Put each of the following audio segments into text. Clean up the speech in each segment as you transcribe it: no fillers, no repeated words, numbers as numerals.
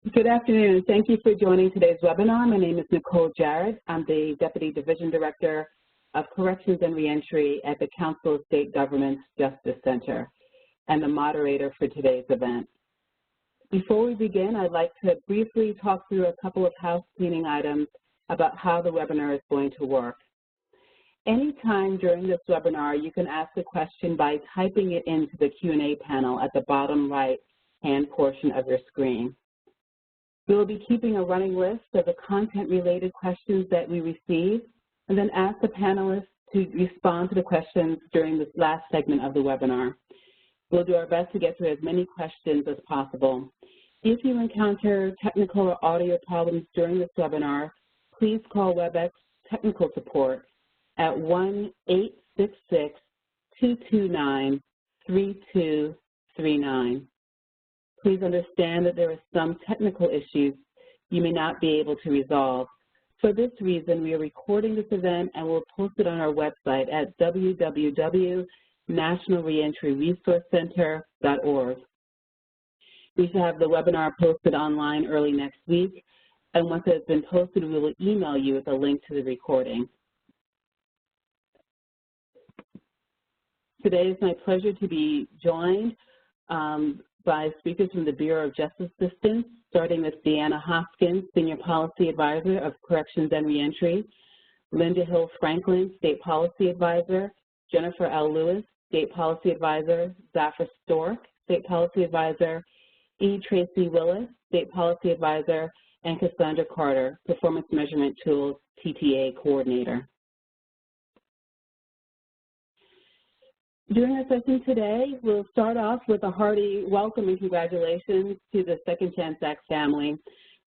Good afternoon, and thank you for joining today's webinar. My name is Nicole Jarrett. I'm the Deputy Division Director of Corrections and Reentry at the Council of State Governments Justice Center and the moderator for today's event. Before we begin, I'd like to briefly talk through a couple of housecleaning items about how the webinar is going to work. Anytime during this webinar, you can ask a question by typing it into the Q&A panel at the bottom right-hand portion of your screen. We will be keeping a running list of the content-related questions that we receive, and then ask the panelists to respond to the questions during this last segment of the webinar. We'll do our best to get to as many questions as possible. If you encounter technical or audio problems during this webinar, please call WebEx Technical Support at 1-866-229-3239. Please understand that there are some technical issues you may not be able to resolve. For this reason, we are recording this event and we'll post it on our website at www.nationalreentryresourcecenter.org. We should have the webinar posted online early next week, and once it has been posted, we will email you with a link to the recording. Today it's my pleasure to be joined by speakers from the Bureau of Justice Assistance, starting with Deanna Hoskins, Senior Policy Advisor of Corrections and Reentry, Linda Hill Franklin, State Policy Advisor, Jennifer L. Lewis, State Policy Advisor, Zafra Stork, State Policy Advisor, E. Tracy Willis, State Policy Advisor, and Cassandra Carter, Performance Measurement Tools, PTA Coordinator. During our session today, we'll start off with a hearty welcome and congratulations to the Second Chance Act family.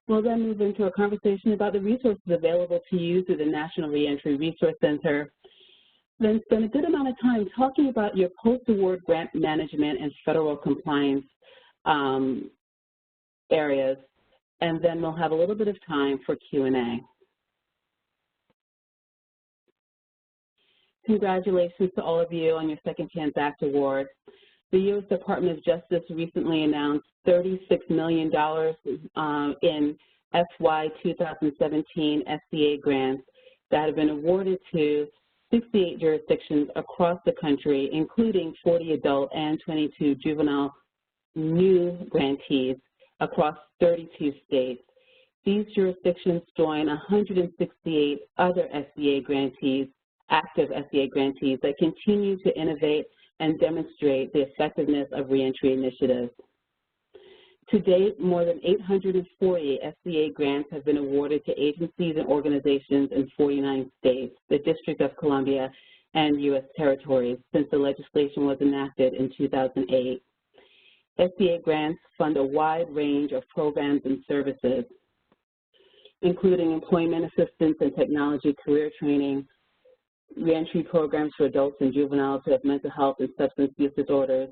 We'll then move into a conversation about the resources available to you through the National Reentry Resource Center. Then spend a good amount of time talking about your post-award grant management and federal compliance areas, and then we'll have a little bit of time for Q&A. Congratulations to all of you on your Second Chance Act Award. The U.S. Department of Justice recently announced $36 million in FY2017 SBA grants that have been awarded to 68 jurisdictions across the country, including 40 adult and 22 juvenile new grantees across 32 states. These jurisdictions join 168 other SBA grantees, active SBA grantees, that continue to innovate and demonstrate the effectiveness of reentry initiatives. To date, more than 840 SBA grants have been awarded to agencies and organizations in 49 states, the District of Columbia, and U.S. territories since the legislation was enacted in 2008. SBA grants fund a wide range of programs and services, including employment assistance and technology career training, reentry programs for adults and juveniles who have mental health and substance use disorders,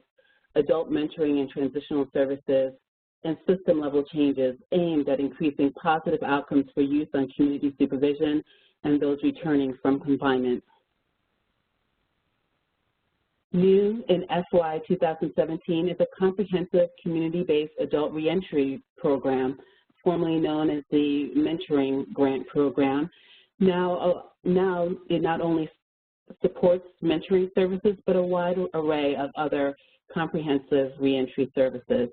adult mentoring and transitional services, and system-level changes aimed at increasing positive outcomes for youth on community supervision and those returning from confinement. New in FY 2017 is a comprehensive community-based adult reentry program, formerly known as the Mentoring Grant Program. Now it not only supports mentoring services, but a wide array of other comprehensive reentry services.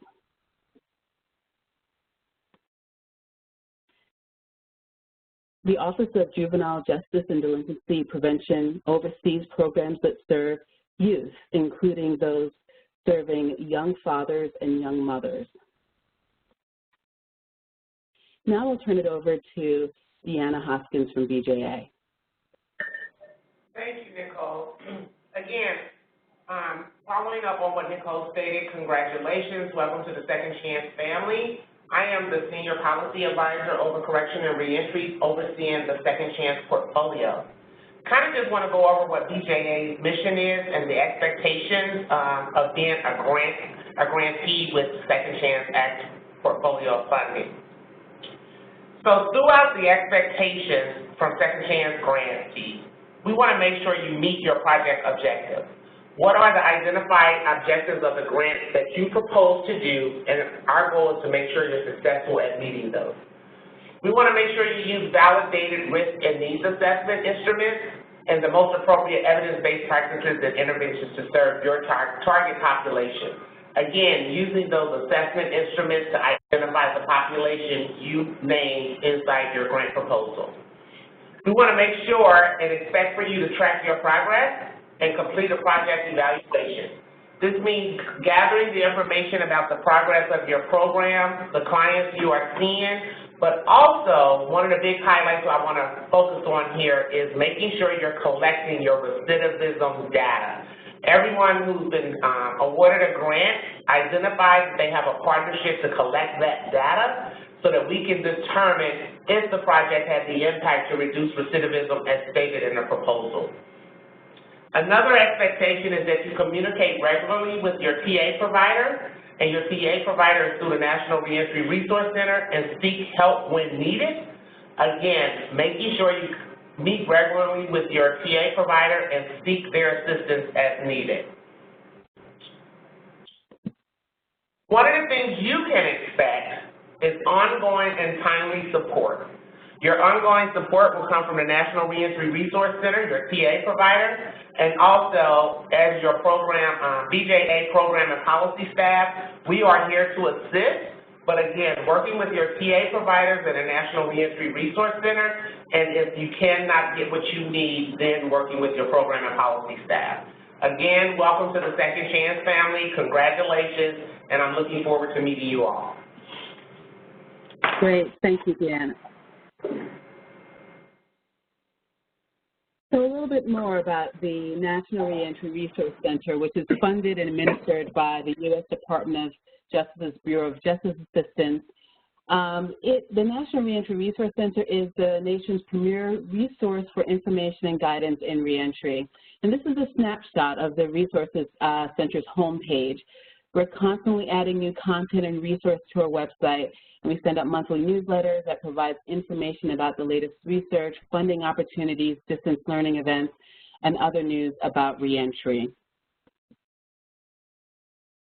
The Office of Juvenile Justice and Delinquency Prevention oversees programs that serve youth, including those serving young fathers and young mothers. Now I'll turn it over to Deanna Hoskins from BJA. Thank you, Nicole. Again, following up on what Nicole stated, congratulations. Welcome to the Second Chance family. I am the Senior Policy Advisor over Correction and Reentry, overseeing the Second Chance portfolio. Kind of just want to go over what BJA's mission is and the expectations of being a grantee with Second Chance Act portfolio funding. So throughout the expectations from Second Chance grantees, we want to make sure you meet your project objectives. What are the identified objectives of the grant that you propose to do, and our goal is to make sure you're successful at meeting those. We want to make sure you use validated risk and needs assessment instruments and the most appropriate evidence-based practices and interventions to serve your target population. Again, using those assessment instruments to identify the population you named inside your grant proposal. We want to make sure and expect for you to track your progress and complete a project evaluation. This means gathering the information about the progress of your program, the clients you are seeing, but also one of the big highlights I want to focus on here is making sure you're collecting your recidivism data. Everyone who's been awarded a grant identifies that they have a partnership to collect that data so that we can determine if the project has the impact to reduce recidivism as stated in the proposal. Another expectation is that you communicate regularly with your TA provider, and your TA provider is through the National Reentry Resource Center, and seek help when needed. Again, making sure you meet regularly with your TA provider and seek their assistance as needed. One of the things you can expect is ongoing and timely support. Your ongoing support will come from the National Reentry Resource Center, your TA provider, and also as your program, BJA program and policy staff. We are here to assist, but again, working with your TA providers and the National Reentry Resource Center, and if you cannot get what you need, then working with your program and policy staff. Again, welcome to the Second Chance family. Congratulations, and I'm looking forward to meeting you all. Great, thank you, Deanna. So a little bit more about the National Reentry Resource Center, which is funded and administered by the U.S. Department of Justice's Bureau of Justice Assistance. The National Reentry Resource Center is the nation's premier resource for information and guidance in reentry. And this is a snapshot of the Resources Center's homepage. We're constantly adding new content and resources to our website, and we send out monthly newsletters that provides information about the latest research, funding opportunities, distance learning events, and other news about reentry.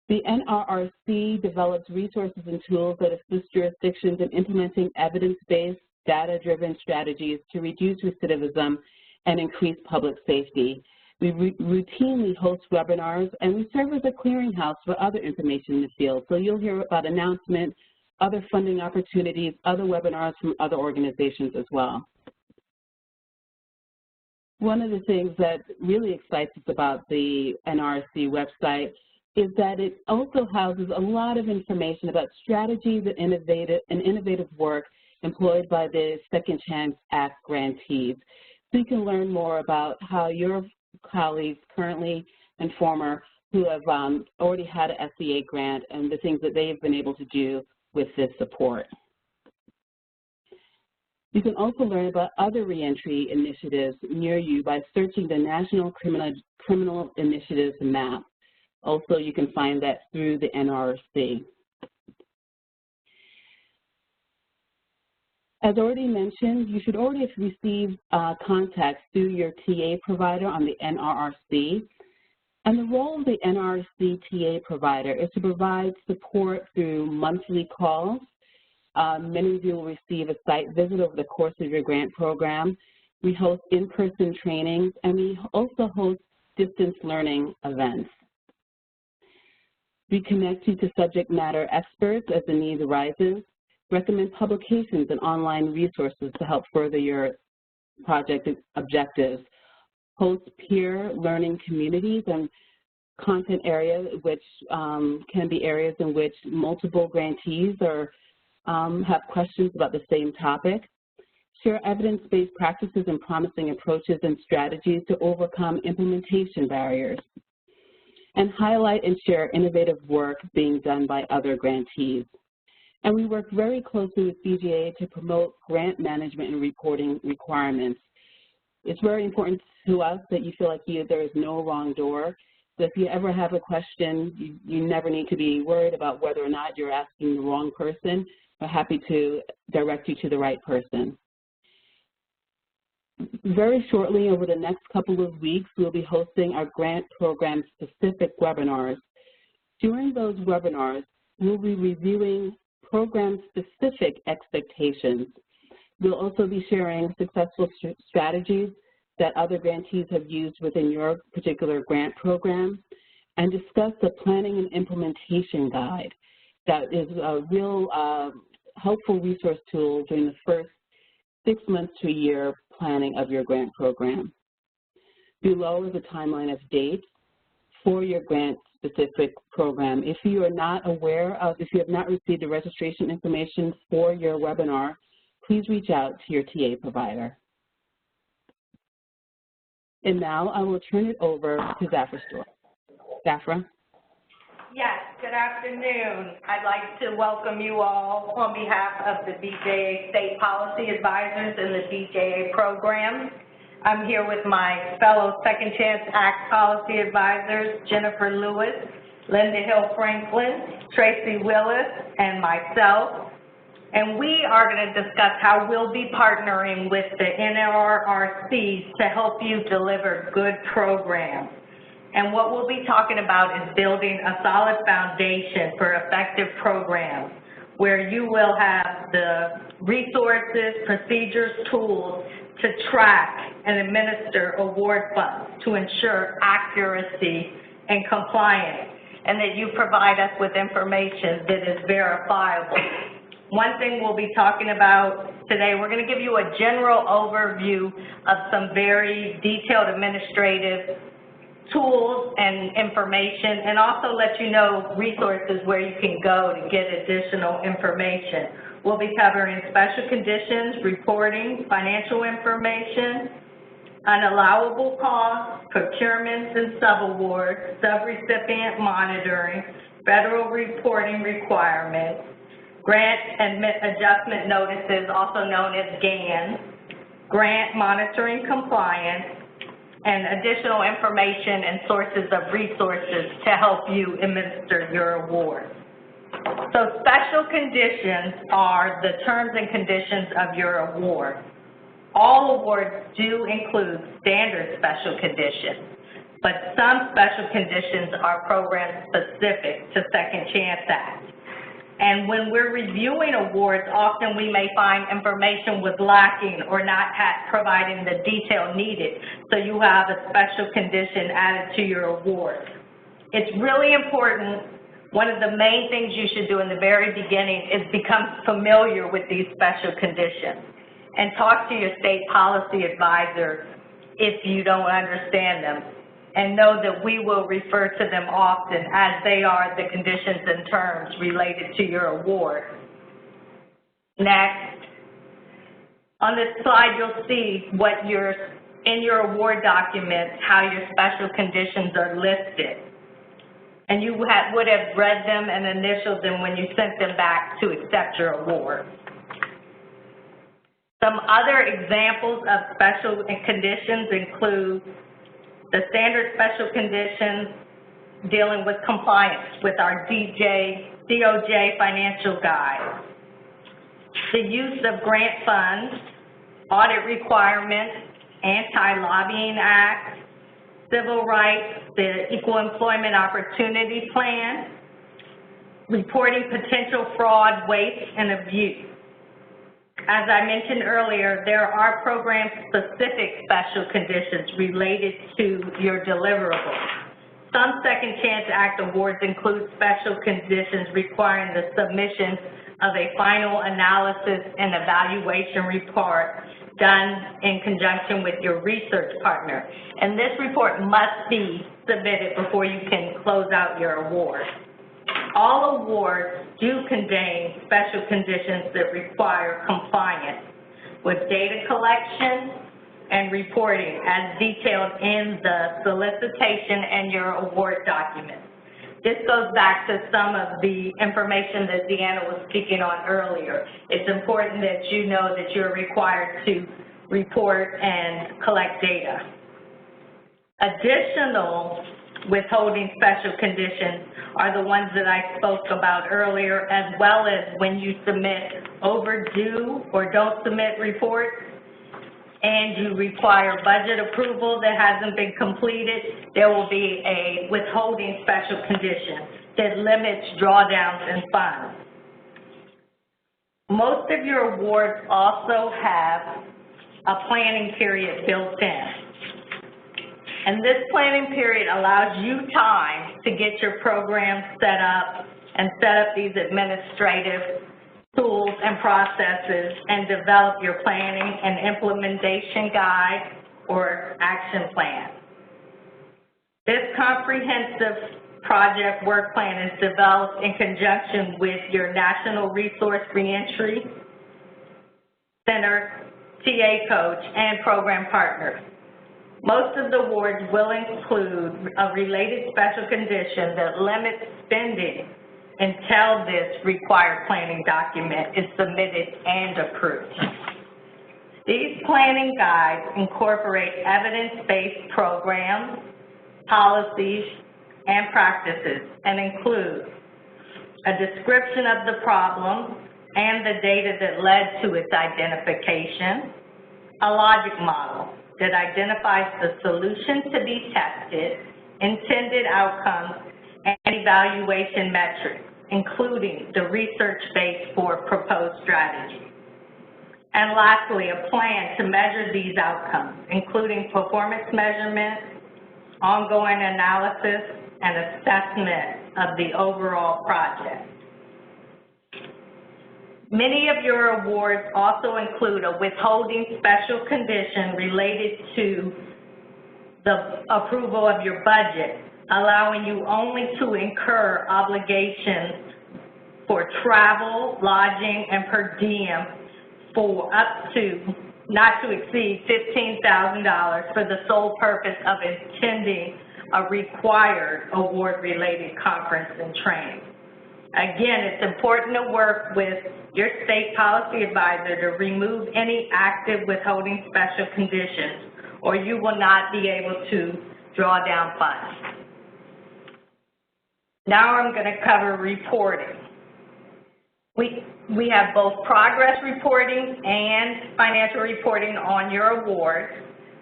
The NRRC develops resources and tools that assist jurisdictions in implementing evidence-based, data-driven strategies to reduce recidivism and increase public safety. We routinely host webinars, and we serve as a clearinghouse for other information in the field. So you'll hear about announcements, other funding opportunities, other webinars from other organizations as well. One of the things that really excites us about the NRRC website is that it also houses a lot of information about strategies and innovative work employed by the Second Chance Act grantees. So you can learn more about how your colleagues, currently and former, who have already had an SCA grant and the things that they've been able to do with this support. You can also learn about other reentry initiatives near you by searching the National Criminal Initiatives map. Also, you can find that through the NRRC. As already mentioned, you should already have received contacts through your TA provider on the NRRC. And the role of the NRRC TA provider is to provide support through monthly calls. Many of you will receive a site visit over the course of your grant program. We host in-person trainings, and we also host distance learning events. We connect you to subject matter experts as the need arises, recommend publications and online resources to help further your project objectives, host peer learning communities and content areas, which can be areas in which multiple grantees or have questions about the same topic, share evidence-based practices and promising approaches and strategies to overcome implementation barriers, and highlight and share innovative work being done by other grantees. And we work very closely with BJA to promote grant management and reporting requirements. It's very important to us that you feel like there is no wrong door. So if you ever have a question, you never need to be worried about whether or not you're asking the wrong person. We're happy to direct you to the right person. Very shortly, over the next couple of weeks, we'll be hosting our grant program-specific webinars. During those webinars, we'll be reviewing program-specific expectations. We'll also be sharing successful strategies that other grantees have used within your particular grant program, and discuss the planning and implementation guide that is a real helpful resource tool during the first 6 months to a year planning of your grant program. Below is a timeline of dates for your grant-specific program. If you are not aware of, if you have not received the registration information for your webinar, please reach out to your TA provider. And now I will turn it over to Zafra Stewart. Zafra? Yes, good afternoon. I'd like to welcome you all on behalf of the BJA State Policy Advisors and the BJA program. I'm here with my fellow Second Chance Act Policy Advisors, Jennifer Lewis, Linda Hill Franklin, Tracy Willis, and myself. And we are going to discuss how we'll be partnering with the NRRC to help you deliver good programs. And what we'll be talking about is building a solid foundation for effective programs where you will have the resources, procedures, tools to track and administer award funds to ensure accuracy and compliance, and that you provide us with information that is verifiable. One thing we'll be talking about today, we're going to give you a general overview of some very detailed administrative tools and information, and also let you know resources where you can go to get additional information. We'll be covering special conditions, reporting, financial information, unallowable costs, procurements and subawards, subrecipient monitoring, federal reporting requirements, grant adjustment notices, also known as GANs, grant monitoring compliance, and additional information and sources of resources to help you administer your award. So special conditions are the terms and conditions of your award. All awards do include standard special conditions, but some special conditions are program specific to Second Chance Act. And when we're reviewing awards, often we may find information was lacking or not providing the detail needed, so you have a special condition added to your award. It's really important. One of the main things you should do in the very beginning is become familiar with these special conditions and talk to your state policy advisor if you don't understand them, and know that we will refer to them often as they are the conditions and terms related to your award. Next. On this slide, you'll see what in your award documents, how your special conditions are listed. And you would have read them and initialed them when you sent them back to accept your award. Some other examples of special conditions include the standard special conditions dealing with compliance with our DOJ financial guide, the use of grant funds, audit requirements, Anti-Lobbying Act, civil rights, the Equal Employment Opportunity Plan, reporting potential fraud, waste, and abuse. As I mentioned earlier, there are program-specific special conditions related to your deliverables. Some Second Chance Act awards include special conditions requiring the submission of a final analysis and evaluation report done in conjunction with your research partner. And this report must be submitted before you can close out your award. All awards do contain special conditions that require compliance with data collection and reporting as detailed in the solicitation and your award documents. This goes back to some of the information that Deanna was speaking on earlier. It's important that you know that you're required to report and collect data. Additional withholding special conditions are the ones that I spoke about earlier, as well as when you submit overdue or don't submit reports, and you require budget approval that hasn't been completed, there will be a withholding special condition that limits drawdowns in funds. Most of your awards also have a planning period built in. And this planning period allows you time to get your program set up and set up these administrative tools and processes and develop your planning and implementation guide or action plan. This comprehensive project work plan is developed in conjunction with your National Reentry Resource Center, TA coach, and program partners. Most of the awards will include a related special condition that limits spending until this required planning document is submitted and approved. These planning guides incorporate evidence-based programs, policies, and practices, and include a description of the problem and the data that led to its identification, a logic model that identifies the solution to be tested, intended outcomes, and evaluation metrics, including the research base for proposed strategy. And lastly, a plan to measure these outcomes, including performance measurement, ongoing analysis, and assessment of the overall project. Many of your awards also include a withholding special condition related to the approval of your budget, allowing you only to incur obligations for travel, lodging, and per diem for up to, not to exceed $15,000 for the sole purpose of attending a required award-related conference and training. Again, it's important to work with your state policy advisor to remove any active withholding special conditions, or you will not be able to draw down funds. Now I'm going to cover reporting. We have both progress reporting and financial reporting on your awards.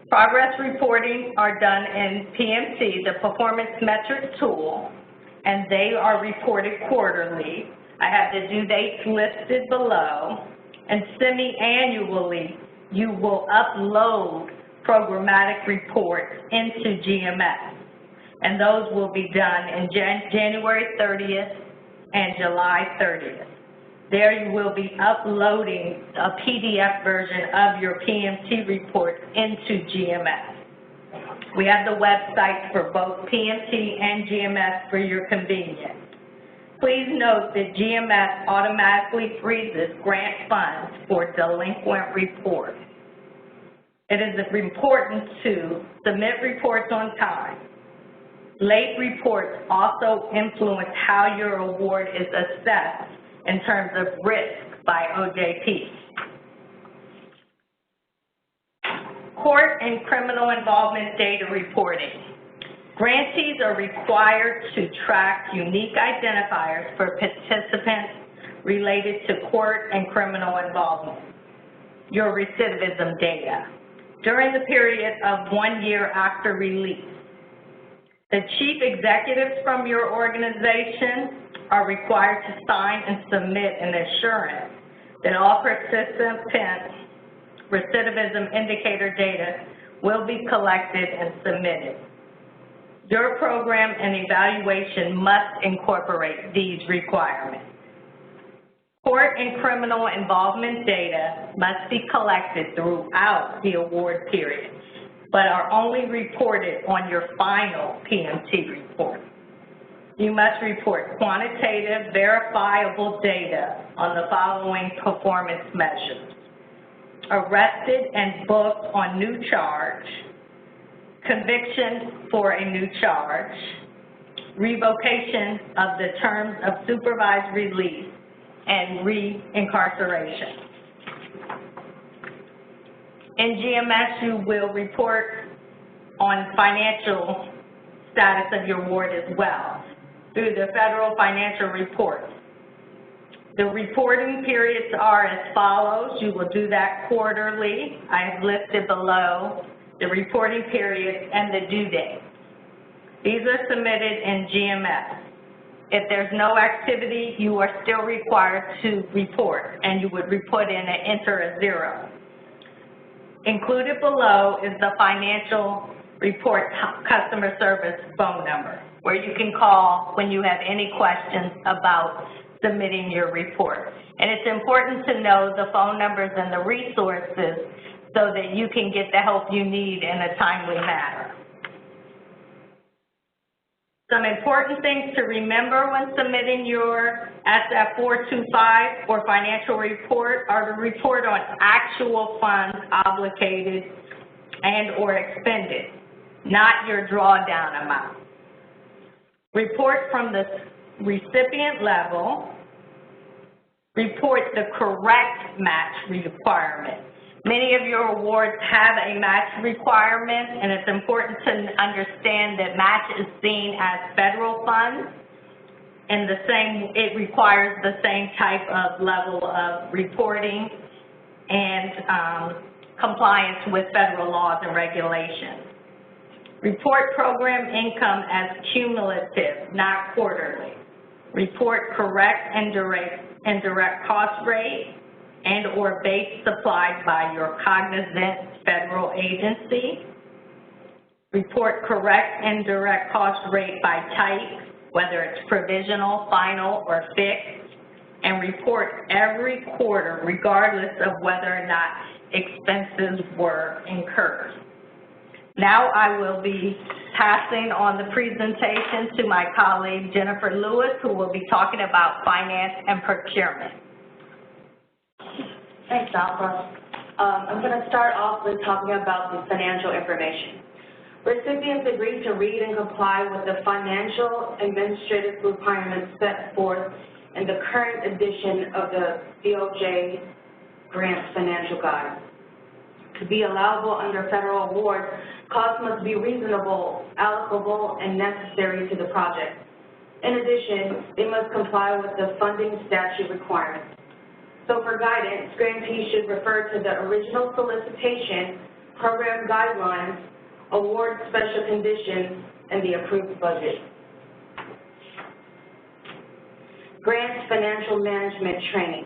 Progress reporting are done in PMT, the Performance Metrics tool, and they are reported quarterly. I have the due dates listed below, and semi-annually, you will upload programmatic reports into GMS, and those will be done in January 30th and July 30th. There you will be uploading a PDF version of your PMT report into GMS. We have the websites for both PMT and GMS for your convenience. Please note that GMS automatically freezes grant funds for delinquent reports. It is important to submit reports on time. Late reports also influence how your award is assessed in terms of risk by OJP. Court and criminal involvement data reporting. Grantees are required to track unique identifiers for participants related to court and criminal involvement. Your recidivism data. During the period of 1 year after release, the chief executives from your organization are required to sign and submit an assurance that all participants' recidivism indicator data will be collected and submitted. Your program and evaluation must incorporate these requirements. Court and criminal involvement data must be collected throughout the award period, but are only reported on your final PMT report. You must report quantitative, verifiable data on the following performance measures: arrested and booked on new charge, conviction for a new charge, revocation of the terms of supervised release, and re-incarceration. In GMS, you will report on financial status of your award as well through the federal financial report. The reporting periods are as follows. You will do that quarterly. I have listed below the reporting period and the due date. These are submitted in GMS. If there's no activity, you are still required to report, and you would report in and enter a 0. Included below is the financial report customer service phone number, where you can call when you have any questions about submitting your report. And it's important to know the phone numbers and the resources so that you can get the help you need in a timely manner. Some important things to remember when submitting your SF-425 or financial report are to report on actual funds obligated and or expended, not your drawdown amount. Report from the recipient level. Report the correct match requirement. Many of your awards have a match requirement, and it's important to understand that match is seen as federal funds, and it requires the same type of level of reporting and compliance with federal laws and regulations. Report program income as cumulative, not quarterly. Report correct and direct cost rate and or base supplied by your cognizant federal agency. Report correct and direct cost rate by type, whether it's provisional, final, or fixed, and report every quarter regardless of whether or not expenses were incurred. Now I will be passing on the presentation to my colleague Jennifer Lewis, who will be talking about finance and procurement. Thanks, Alpha. I'm going to start off with talking about the financial information. Recipients agreed to read and comply with the financial administrative requirements set forth in the current edition of the DOJ Grants Financial Guide. To be allowable under federal awards, costs must be reasonable, allocable, and necessary to the project. In addition, they must comply with the funding statute requirements. So for guidance, grantees should refer to the original solicitation, program guidelines, award special conditions, and the approved budget. Grants Financial Management Training.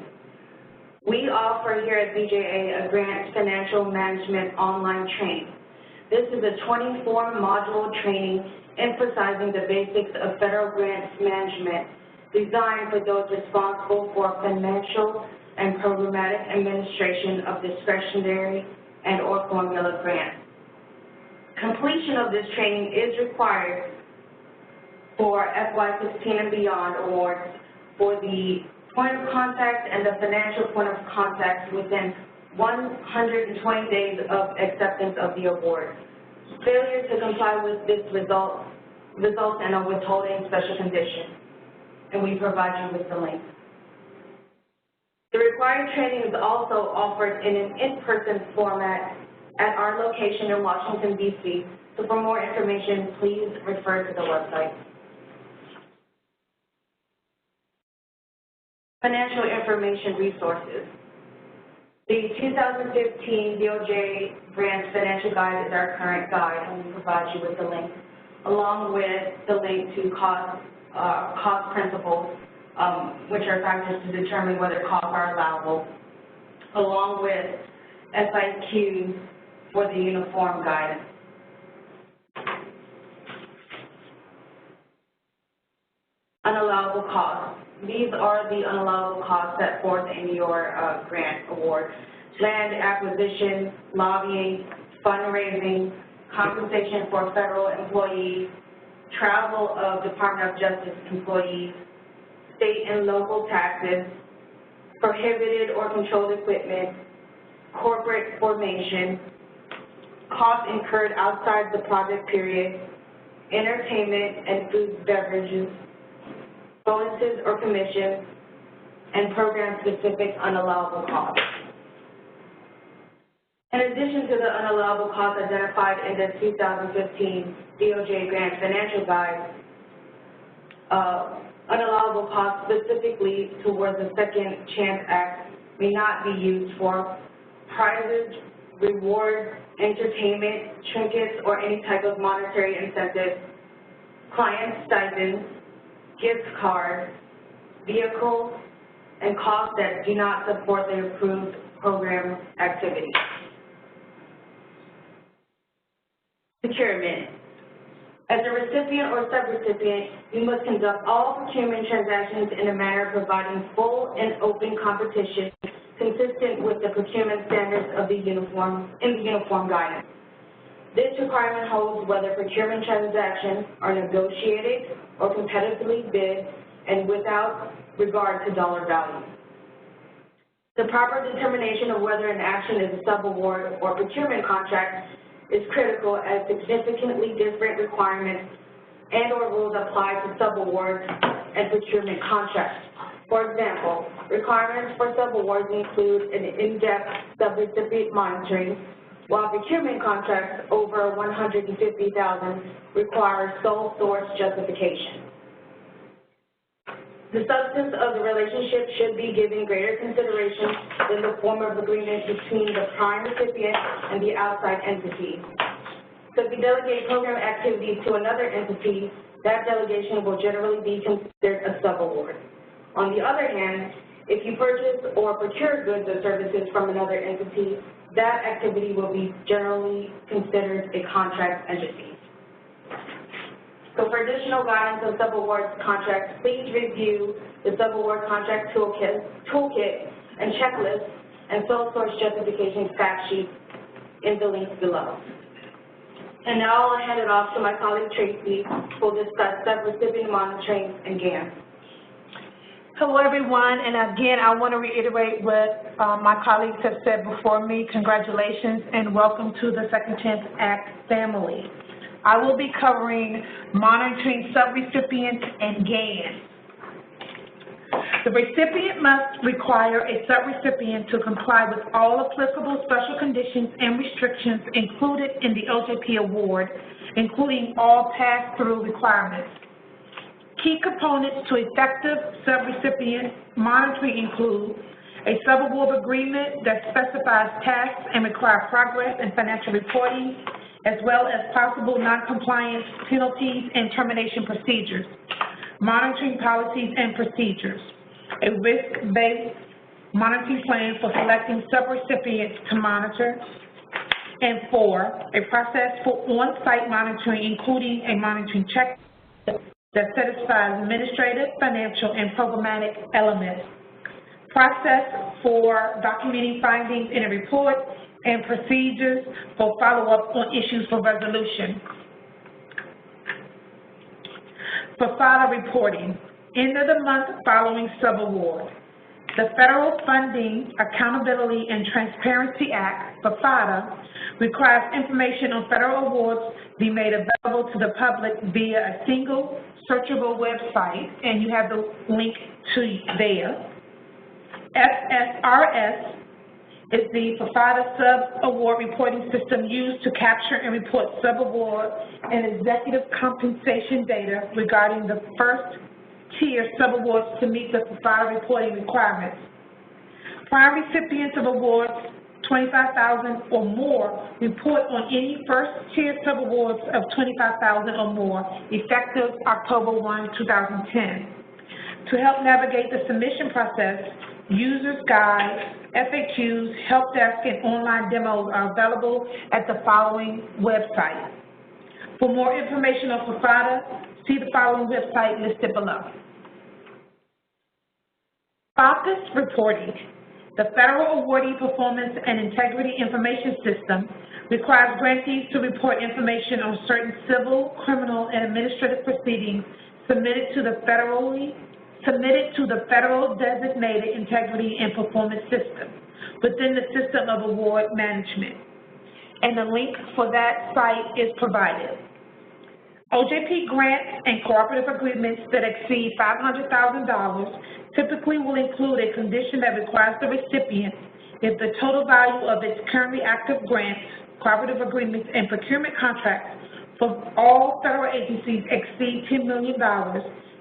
We offer here at BJA a Grants Financial Management online training. This is a 24-module training emphasizing the basics of federal grants management designed for those responsible for financial and programmatic administration of discretionary and or formula grants. Completion of this training is required for FY2016 and beyond awards for the point of contact and the financial point of contact within 120 days of acceptance of the award. Failure to comply with this results in a withholding special condition, and we provide you with the link. The required training is also offered in an in-person format at our location in Washington, D.C. So for more information, please refer to the website. Financial information resources. The 2015 DOJ Grants Financial Guide is our current guide, and we provide you with the link, along with the link to cost principles, which are factors to determine whether costs are allowable, along with FIQs for the uniform guidance. Unallowable costs. These are the unallowable costs set forth in your grant award. Land acquisition, lobbying, fundraising, compensation for federal employees, travel of Department of Justice employees, state and local taxes, prohibited or controlled equipment, corporate formation, costs incurred outside the project period, entertainment and food beverages, bonuses or commissions, and program-specific unallowable costs. In addition to the unallowable costs identified in the 2015 DOJ Grants Financial Guide, unallowable costs specifically towards the Second Chance Act may not be used for prizes, rewards, entertainment, trinkets, or any type of monetary incentive, client stipends, gift cards, vehicles, and costs that do not support the approved program activity. Procurement. As a recipient or subrecipient, you must conduct all procurement transactions in a manner providing full and open competition consistent with the procurement standards of the uniform guidance. This requirement holds whether procurement transactions are negotiated or competitively bid and without regard to dollar value. The proper determination of whether an action is a subaward or procurement contract is critical, as significantly different requirements and or rules apply to subawards and procurement contracts. For example, requirements for subawards include an in-depth subrecipient monitoring, while procurement contracts over $150,000 require sole source justification. The substance of the relationship should be given greater consideration than the form of agreement between the prime recipient and the outside entity. So if you delegate program activities to another entity, that delegation will generally be considered a subaward. On the other hand, if you purchase or procure goods or services from another entity, that activity will be generally considered a contract entity. So for additional guidance on subawards contracts, please review the subaward contract toolkit and checklist and sole source justification fact sheet in the links below. And now I'll hand it off to my colleague Tracy, who will discuss subrecipient monitoring and GAN. Hello, everyone, and again, I want to reiterate what my colleagues have said before me. Congratulations and welcome to the Second Chance Act family. I will be covering monitoring subrecipients and GAN. The recipient must require a subrecipient to comply with all applicable special conditions and restrictions included in the OJP award, including all pass-through requirements. Key components to effective subrecipient monitoring include a subaward agreement that specifies tasks and requires progress and financial reporting, as well as possible noncompliance penalties and termination procedures, monitoring policies and procedures, a risk-based monitoring plan for selecting subrecipients to monitor, and 4, a process for on-site monitoring, including a monitoring check that satisfies administrative, financial, and programmatic elements, process for documenting findings in a report, and procedures for follow-up on issues for resolution. For FADA reporting, end of the month following subaward. The Federal Funding, Accountability, and Transparency Act, for FADA, requires information on federal awards be made available to the public via a single searchable website, and you have the link to there. FSRS is the FADA sub-award reporting system used to capture and report sub-award and executive compensation data regarding the first-tier sub-awards to meet the FADA reporting requirements. Prime recipients of awards $25,000 or more report on any first-tier sub-awards of $25,000 or more effective October 1, 2010. To help navigate the submission process, users' guides, FAQs, help desk, and online demos are available at the following website. For more information on FADA, see the following website listed below. FOCUS reporting. The Federal Awardee Performance and Integrity Information System requires grantees to report information on certain civil, criminal, and administrative proceedings submitted to the Federal Designated Integrity and Performance System within the System of Award Management. And the link for that site is provided. OJP grants and cooperative agreements that exceed $500,000 typically will include a condition that requires the recipient, if the total value of its currently active grants, cooperative agreements, and procurement contracts for all federal agencies exceed $10 million,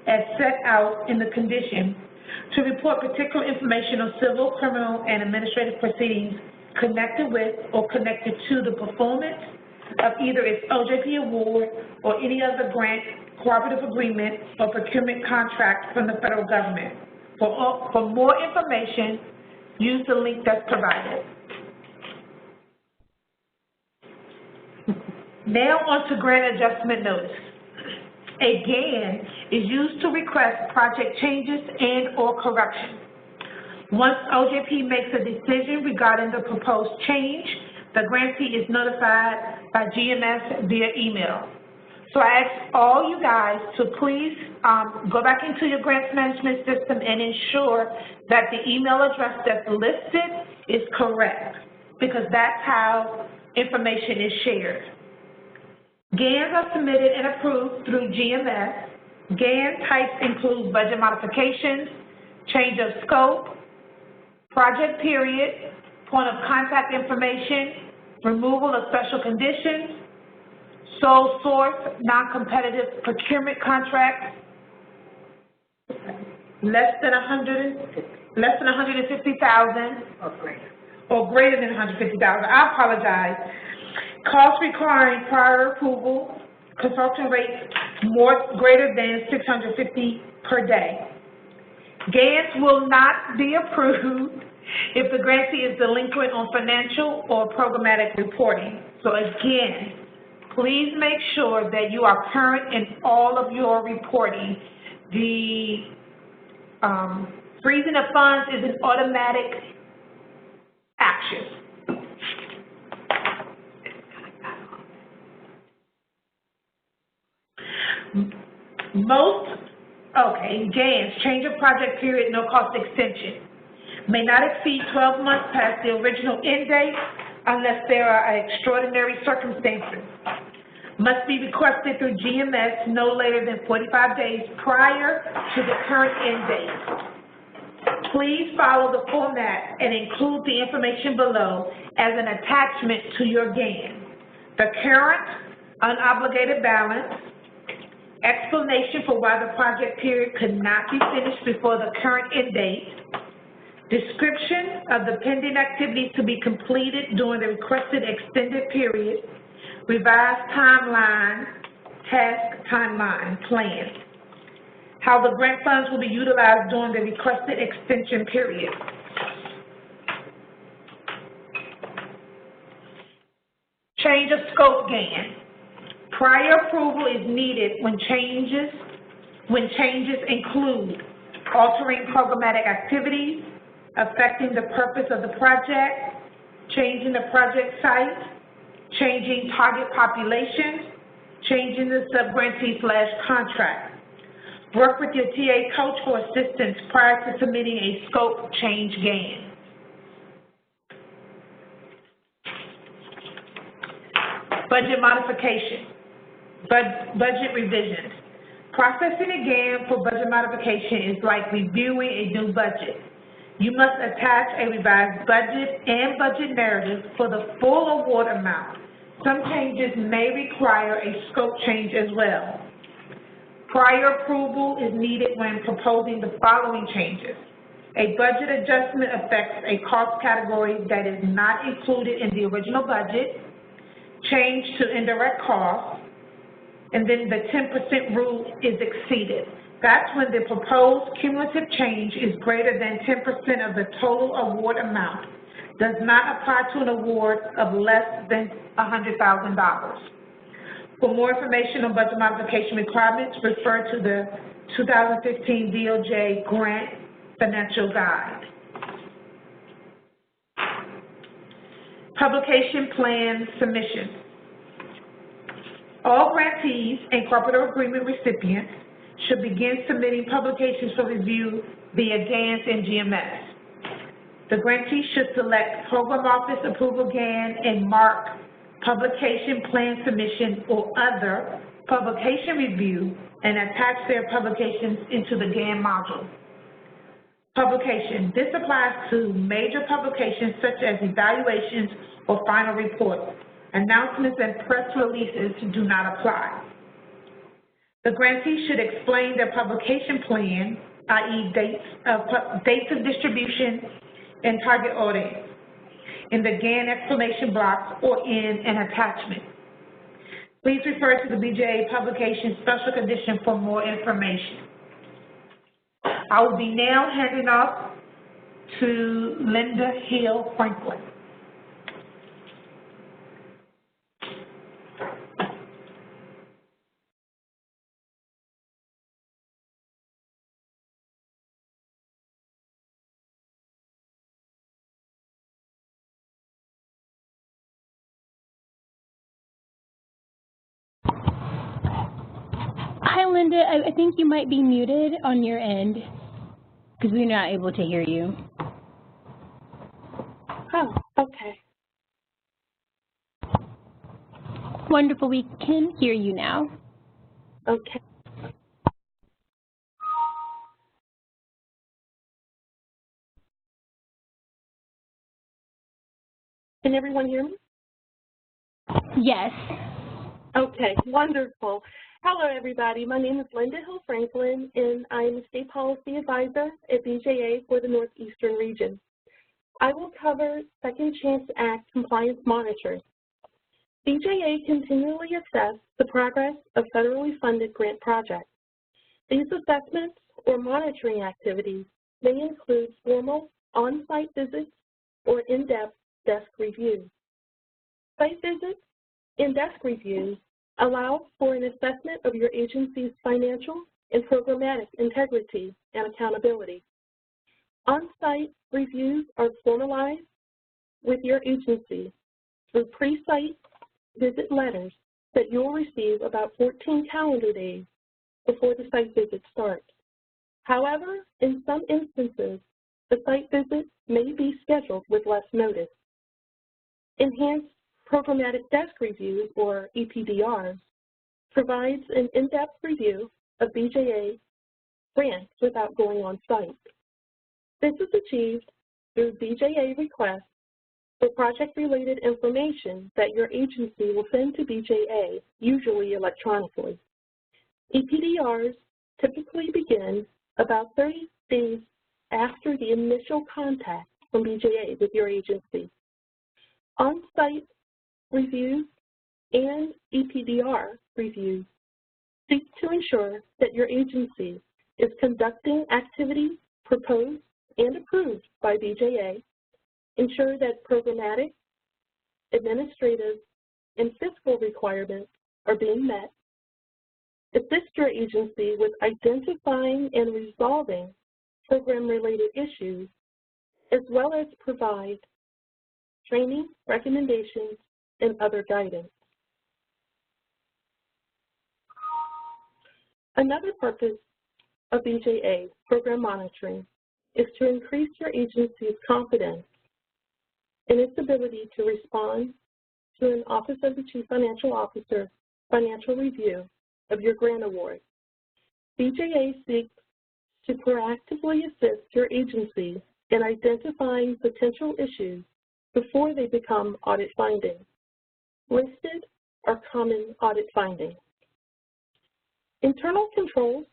as set out in the condition to report particular information on civil, criminal, and administrative proceedings connected with or connected to the performance of either its OJP award or any other grant, cooperative agreement, or procurement contract from the federal government. For more information, use the link that's provided. Now on to grant adjustment notice. A GAN is used to request project changes and or corrections. Once OJP makes a decision regarding the proposed change, the grantee is notified by GMS via email. So I ask all you guys to please go back into your grants management system and ensure that the email address that's listed is correct, because that's how information is shared. GANs are submitted and approved through GMS. GAN types include budget modifications, change of scope, project period, point of contact information, removal of special conditions, sole source, non-competitive procurement contracts, less than 150,000 or greater than 150,000. I apologize. Costs requiring prior approval, consulting rates greater than $650 per day. GANs will not be approved if the grantee is delinquent on financial or programmatic reporting. So again, please make sure that you are current in all of your reporting. The freezing of funds is an automatic action. GANs, change of project period, no cost extension, may not exceed 12 months past the original end date unless there are extraordinary circumstances. Must be requested through GMS no later than 45 days prior to the current end date. Please follow the format and include the information below as an attachment to your GAN. The current unobligated balance, explanation for why the project period could not be finished before the current end date, description of the pending activities to be completed during the requested extended period, revised timeline, task timeline plan, how the grant funds will be utilized during the requested extension period. Change of scope GAN. Prior approval is needed when changes include altering programmatic activities, affecting the purpose of the project, changing the project site, changing target populations, changing the subgrantee/contract. Work with your TA coach for assistance prior to submitting a scope change GAN. Budget modification. Budget revisions. Processing a GAN for budget modification is like reviewing a new budget. You must attach a revised budget and budget narrative for the full award amount. Some changes may require a scope change as well. Prior approval is needed when proposing the following changes. A budget adjustment affects a cost category that is not included in the original budget, change to indirect costs, and then the 10% rule is exceeded. That's when the proposed cumulative change is greater than 10% of the total award amount. Does not apply to an award of less than $100,000. For more information on budget modification requirements, refer to the 2015 DOJ Grant Financial Guide. Publication plan submission. All grantees and cooperative agreement recipients should begin submitting publications for review via GANs and GMS. The grantee should select Program Office Approval GAN and mark Publication Plan Submission or Other Publication Review and attach their publications into the GAN module. Publication. This applies to major publications such as evaluations or final reports. Announcements and press releases do not apply. The grantee should explain their publication plan, i.e. dates of distribution and target audience, in the GAN explanation box or in an attachment. Please refer to the BJA publication special condition for more information. I will be now handing off to Linda Hill Franklin. Hi, Linda. I think you might be muted on your end because we're not able to hear you. Oh, okay. Wonderful. We can hear you now. Okay. Can everyone hear me? Yes. Okay, wonderful. Hello, everybody. My name is Linda Hill Franklin, and I am a State Policy Advisor at BJA for the Northeastern region. I will cover Second Chance Act compliance monitoring. BJA continually assess the progress of federally funded grant projects. These assessments or monitoring activities may include formal on-site visits or in-depth desk reviews. Site visits and desk reviews allow for an assessment of your agency's financial and programmatic integrity and accountability. On-site reviews are formalized with your agency through pre-site visit letters that you'll receive about 14 calendar days before the site visit starts. However, in some instances, the site visit may be scheduled with less notice. Enhanced Programmatic Desk Reviews, or EPDRs, provides an in-depth review of BJA grants without going on site. This is achieved through BJA requests for project-related information that your agency will send to BJA, usually electronically. EPDRs typically begin about 30 days after the initial contact from BJA with your agency. On-site reviews and EPDR reviews seek to ensure that your agency is conducting activities proposed and approved by BJA, ensure that programmatic, administrative, and fiscal requirements are being met, assist your agency with identifying and resolving program-related issues, as well as provide training, recommendations, and other guidance. Another purpose of BJA program monitoring is to increase your agency's confidence in its ability to respond to an Office of the Chief Financial Officer financial review of your grant award. BJA seeks to proactively assist your agency in identifying potential issues before they become audit findings. Listed are common audit findings. Internal controls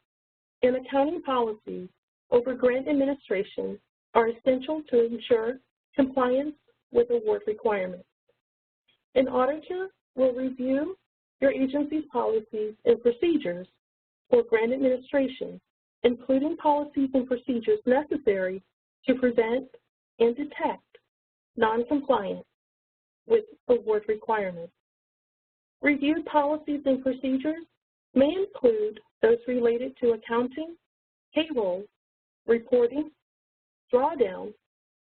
and accounting policies over grant administration are essential to ensure compliance with award requirements. An auditor will review your agency's policies and procedures for grant administration, including policies and procedures necessary to prevent and detect non-compliance with award requirements. Reviewed policies and procedures may include those related to accounting, payroll, reporting, drawdown,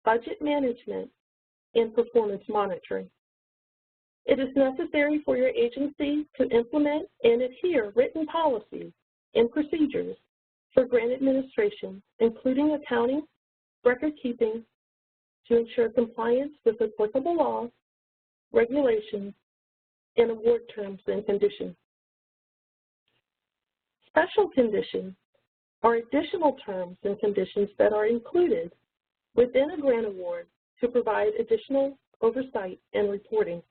budget management, and performance monitoring. It is necessary for your agency to implement and adhere written policies and procedures for grant administration, including accounting, record keeping, to ensure compliance with applicable laws, regulations, and award terms and conditions. Special conditions are additional terms and conditions that are included within a grant award to provide additional oversight and reporting.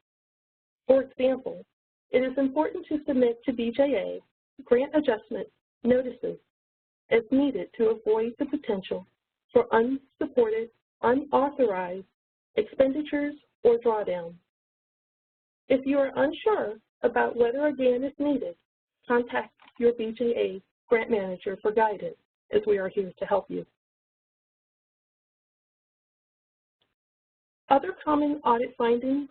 For example, it is important to submit to BJA grant adjustment notices as needed to avoid the potential for unsupported, unauthorized expenditures or drawdowns. If you are unsure about whether a grant is needed, contact your BJA grant manager for guidance, as we are here to help you. Other common audit findings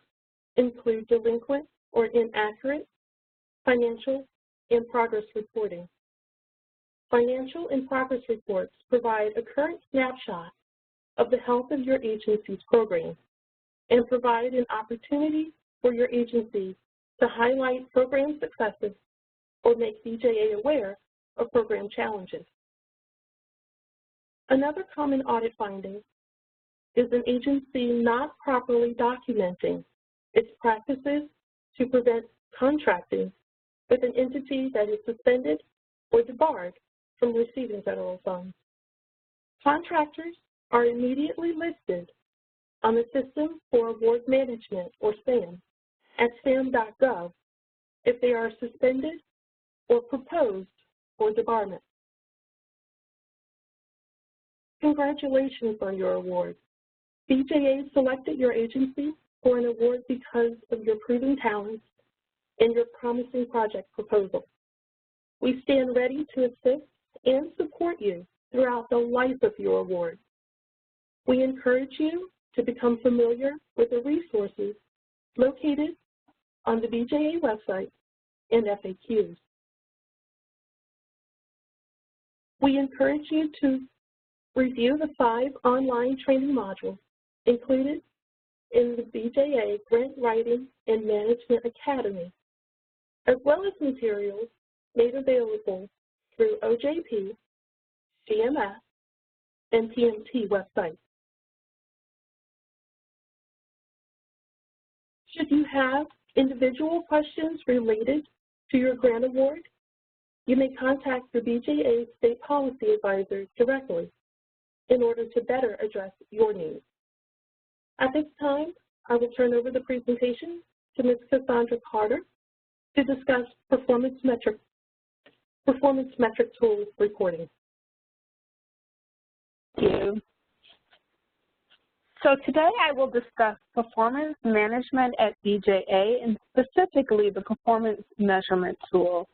include delinquent or inaccurate financial and progress reporting. Financial and progress reports provide a current snapshot of the health of your agency's program and provide an opportunity for your agency to highlight program successes or make BJA aware of program challenges. Another common audit finding is an agency not properly documenting its practices to prevent contracting with an entity that is suspended or debarred from receiving federal funds. Contractors are immediately listed on the System for Award Management, or SAM, at sam.gov if they are suspended or proposed for debarment. Congratulations on your award. BJA selected your agency for an award because of your proven talents and your promising project proposal. We stand ready to assist and support you throughout the life of your award. We encourage you to become familiar with the resources located on the BJA website and FAQs. We encourage you to review the 5 online training modules included in the BJA Grant Writing and Management Academy, as well as materials made available through OJP, GMS, and PMT websites. Should you have individual questions related to your grant award, you may contact your BJA State Policy Advisor directly in order to better address your needs. At this time, I will turn over the presentation to Ms. Cassandra Carter to discuss performance metric tools reporting. Thank you. So today I will discuss performance management at BJA and specifically the performance measurement tool.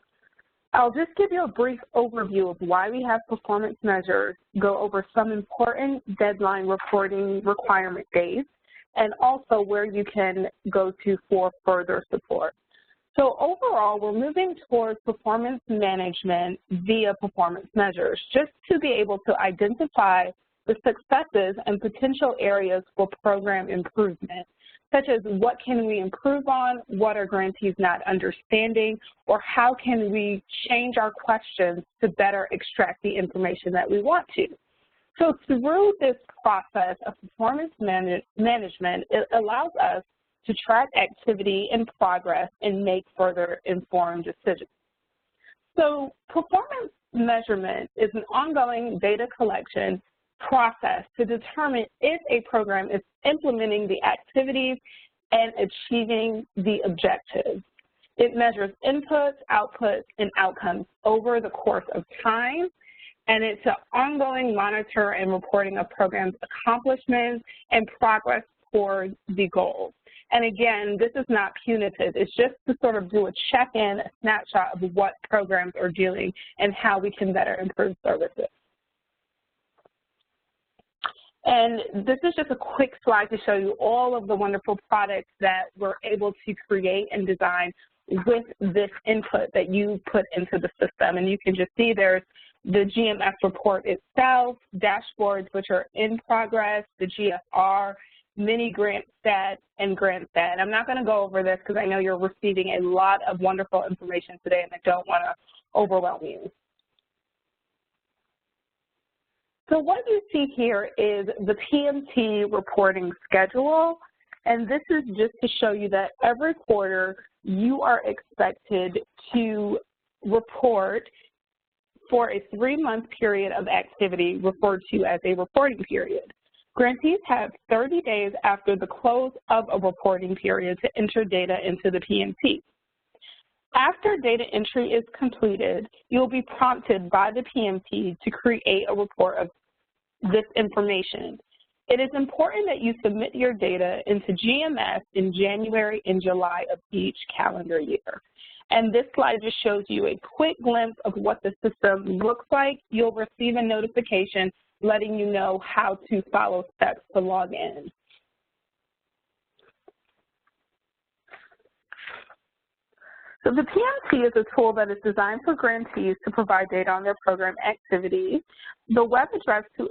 I'll just give you a brief overview of why we have performance measures, go over some important deadline reporting requirement dates, and also where you can go to for further support. So overall, we're moving towards performance management via performance measures, just to be able to identify the successes and potential areas for program improvement, such as what can we improve on, what are grantees not understanding, or how can we change our questions to better extract the information that we want to. So through this process of performance management, it allows us to track activity and progress and make further informed decisions. So performance measurement is an ongoing data collection process to determine if a program is implementing the activities and achieving the objectives. It measures inputs, outputs, and outcomes over the course of time, and it's an ongoing monitor and reporting of programs' accomplishments and progress toward the goals. And again, this is not punitive. It's just to sort of do a check-in, a snapshot of what programs are doing and how we can better improve services. And this is just a quick slide to show you all of the wonderful products that we're able to create and design with this input that you put into the system. And you can just see there's the GMS report itself, dashboards which are in progress, the GFR, mini grant stat, and grant stat. I'm not going to go over this because I know you're receiving a lot of wonderful information today and I don't want to overwhelm you. So what you see here is the PMT reporting schedule, and this is just to show you that every quarter you are expected to report for a 3-month period of activity referred to as a reporting period. Grantees have 30 days after the close of a reporting period to enter data into the PMT. After data entry is completed, you'll be prompted by the PMT to create a report of this information. It is important that you submit your data into GMS in January and July of each calendar year. And this slide just shows you a quick glimpse of what the system looks like. You'll receive a notification letting you know how to follow steps to log in. So the PMT is a tool that is designed for grantees to provide data on their program activities. The web address to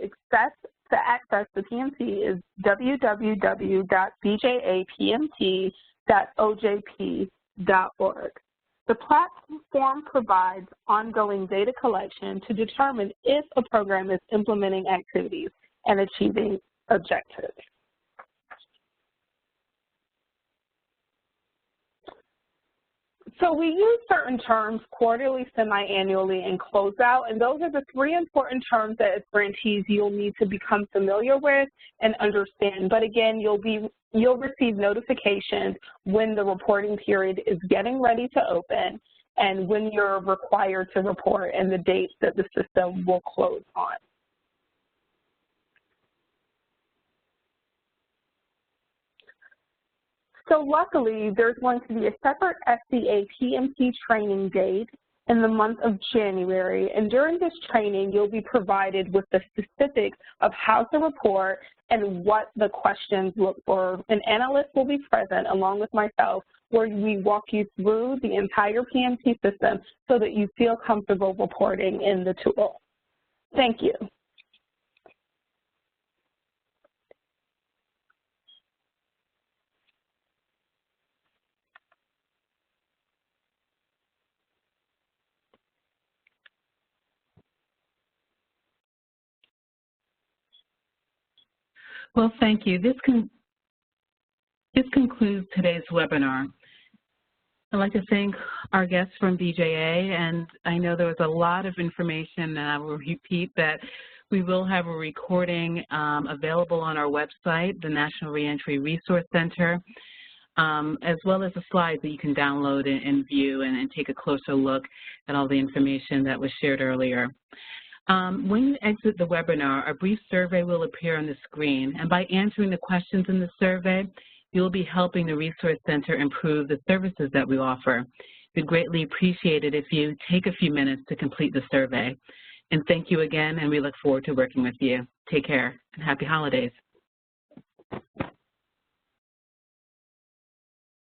access the PMT is www.bjapmt.ojp.org. The platform provides ongoing data collection to determine if a program is implementing activities and achieving objectives. So we use certain terms quarterly, semi-annually, and closeout, and those are the three important terms that as grantees you'll need to become familiar with and understand. But again, you'll receive notifications when the reporting period is getting ready to open and when you're required to report and the dates that the system will close on. So luckily, there's going to be a separate SCA PMT training date in the month of January, and during this training, you'll be provided with the specifics of how to report and what the questions look for. An analyst will be present along with myself where we walk you through the entire PMT system so that you feel comfortable reporting in the tool. Thank you. Well, thank you. This concludes today's webinar. I'd like to thank our guests from BJA, and I know there was a lot of information, and I will repeat that we will have a recording available on our website, the National Reentry Resource Center, as well as the slides that you can download and view and take a closer look at all the information that was shared earlier. When you exit the webinar, a brief survey will appear on the screen, and by answering the questions in the survey, you'll be helping the Resource Center improve the services that we offer. We'd greatly appreciate it if you take a few minutes to complete the survey. And thank you again, and we look forward to working with you. Take care, and happy holidays.